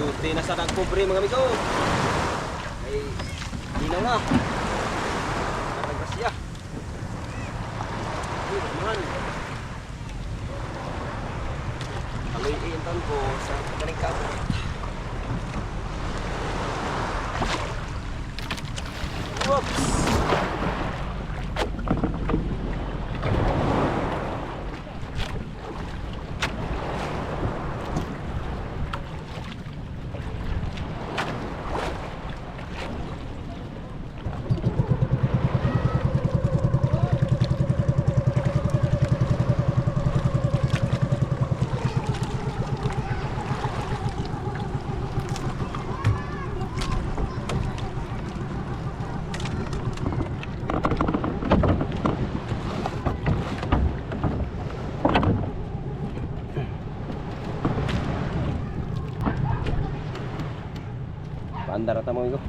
Sulti na sa nagkubre mga amigo. Ay, linaw na. Parang kasya. Ay, naman. Aloy iintan ko sa kaling kamo. Whoops! Paandar ata mga amigo.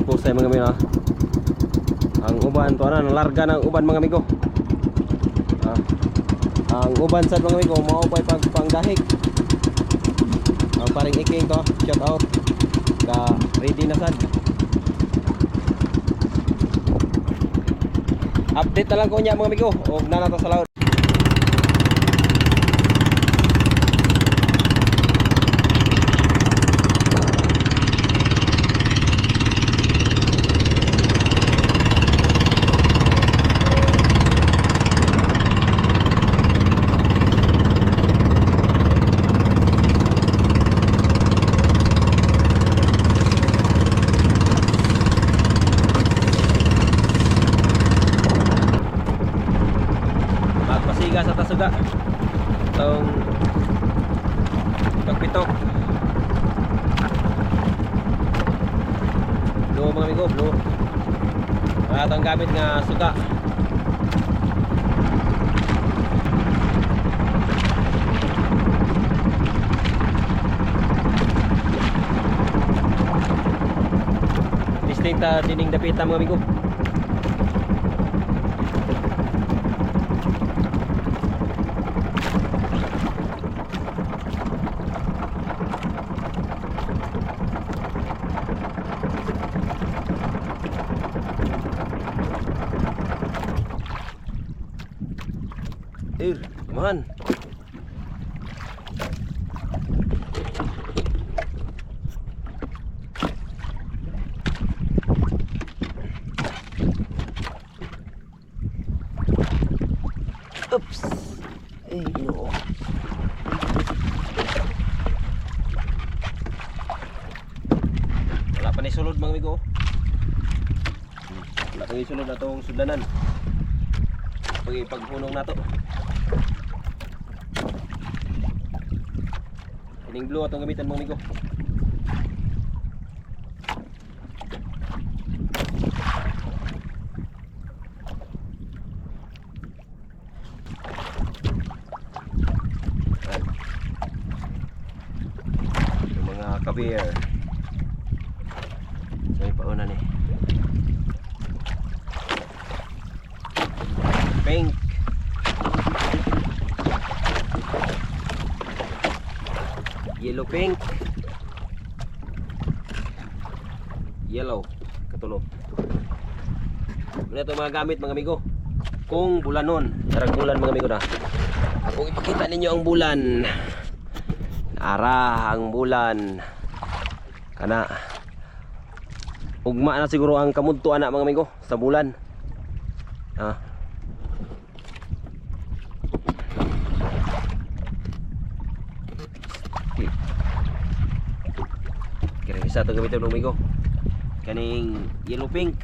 Pusay mga amigo, ang uban to ano, larga ng uban mga amigo. Ang uban sad mga amigo mao pay pangdahig. Ang paring iking to, shout out. Ga ready na sad. Update na lang ko niya mga amigo, og nanata sa laod. Sa tasuga itong pagpitok blue mga amigo, blue itong gamit nga suga. Listing ta dining dapita mga amigo. Come on. Oops. Ay, no. Wala pa ni sulod mga amigo. Wala pa ni sulod na itong sudlanan. Pagpunong na to. Ining blue atong gamitan mga amigo. Yung mga kabir. So ipauna ni. Pink. Yellow pink. Yellow. Katulo. Muna ito mga gamit mga amigo. Kung bulanon. Sarang bulan mga amigo na. Kung ipakita ninyo ang bulan. Ara ang bulan. Kana. Ugma na siguro ang kamudto anak mga amigo sa bulan. Ah. Okay. Kira isa ito gamitin ng migo. Kaning yellow pink.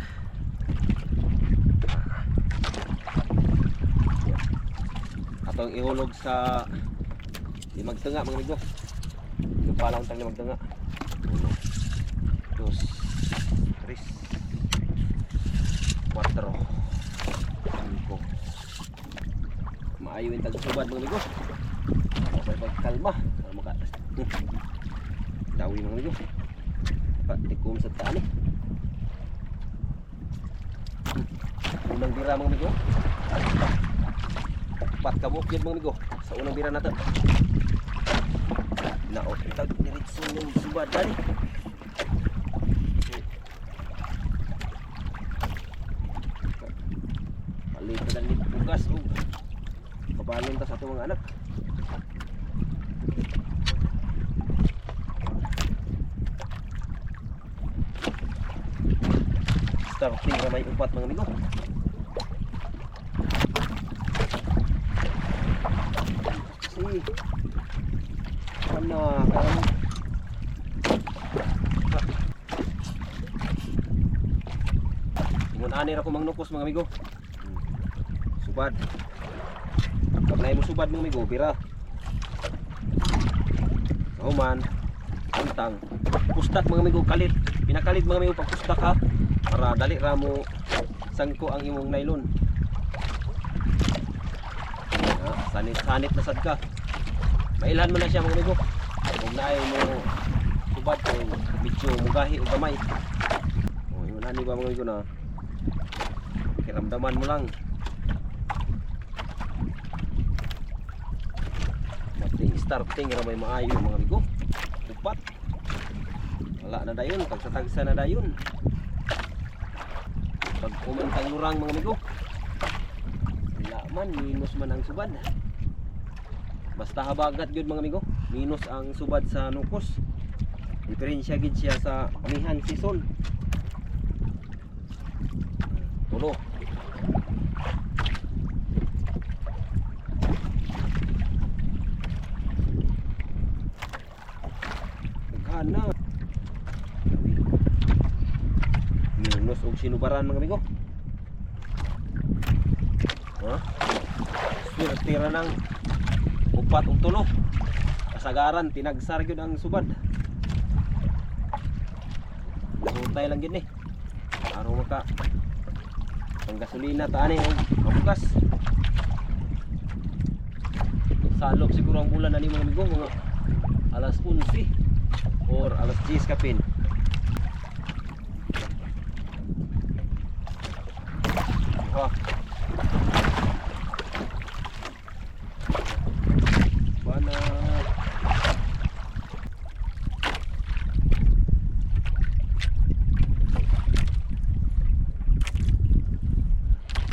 Atong ihulog sa limag tanga mga migo. Yung palang tang limag tanga. 1, 2, 3, 4, 5. Maayo yung tagsubad mga migo. Okay, pagkalma para maka dawi mga migo. Tikom sa taan eh. Unang bira mga migo. Pat kabuk yun mga migo sa unang bira natin. Naot itag diretso ng subad dali. Palit na lang bukas o pabalon ta sa itong mga anak. Starting na may upat mga amigo. Kasi ano karang ingon ani ra ko mangnukos mga amigo. Subad. Pag naay mo subad mga amigo, pira. Human, antang, pustak mga amigo, kalit. Pinakalit mga amigo pag pustak ha. Para dali ra mo sangko ang imong nylon. Sanit na sad ka. Mailhan mo na siya mga amigo. Kung naay mo subad kung medyo mugahi o gamay. O yun ani ba mga amigo na kiramdaman mo lang. Mating starting ra may maayo mga amigo. Upat. Wala na dayon, tagsa-tagsa na dayon. Pag kumantang lurang mga amigo, wala man, minus man ang subad. Basta habagat yun mga amigo, minus ang subad sa nukos. Diferensya gid siya sa amihan season. Tulo. Nagkana minus og sinubaran mga amigo. Ha? Tira ng upat og tulo. Kasagaran tinagsar gyud ang subad. Hutay lang gyud ni. Aron maka ang gasolina taani og mabugas. Salok siguro ang bulan ani mga amigo, mga alas 11 or alas 10 kapin. Oh. Bana.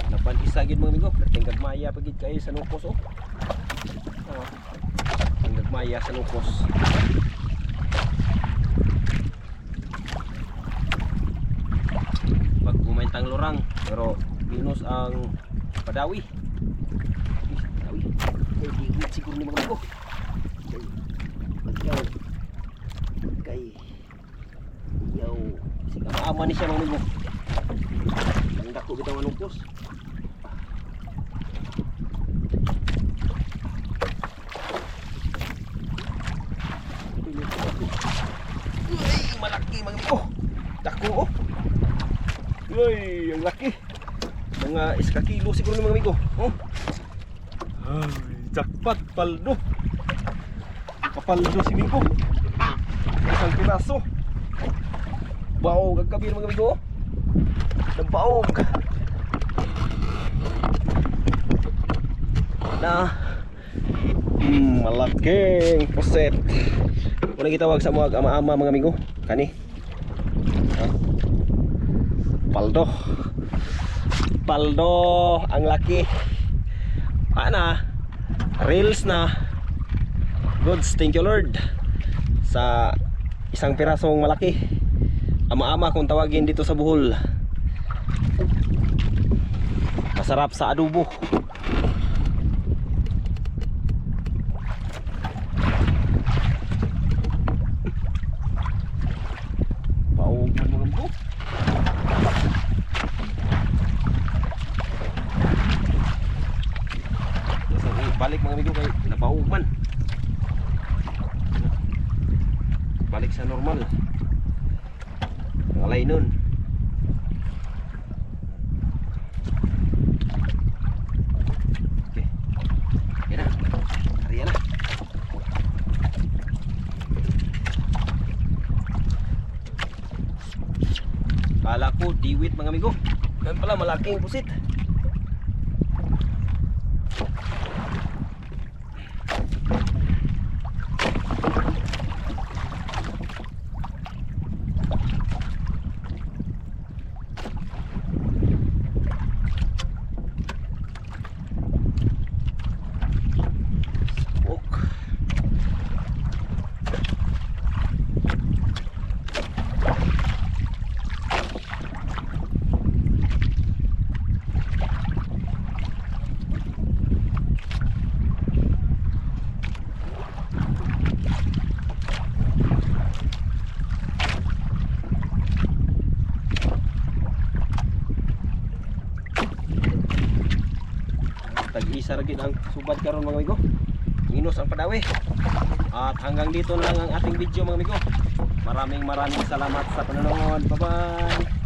Napan isa gid mga amigo, perting gagmaya pagid kayo sa nukos oh. Oh. Ang gagmaya sa nukos. Pag kumaintang lurang pero minus ang padawi. Padawi. Kay digit siguro ni mga amigo. Kay yaw siga maama ni siya mga amigo. Ang dako bitaw ang lungkos. Uy, malaki mga amigo. Dako oh. Uy, ang laki. Mga iska kilo siguro ni mga amigo. Oh. Ay, jackpot, paldo. Papaldo si Miko. Isang piraso. Baog ang kabir mga amigo. Nabaog. Na malaking puset. Muna gitawag sa mga ama-ama mga amigo. Kani. Paldo. Paldo ang laki. Ana, reels na. Goods, thank you Lord. Sa isang pirasong malaki. Ama-ama kung tawagin dito sa Bohol. Masarap sa adobo. Paog man mga amigo. Balik mga amigo kay napaog man. Balik sa normal. Ngalay nun. Okay. Yan na. Hariya na. Kala ko diwit mga amigo. Yan pala malaking pusit. Tag-isa ra gid ang subad karon mga amigo. Minus ang padawi. At hanggang dito lang ang ating video mga amigo. Maraming salamat sa panonood. Bye-bye.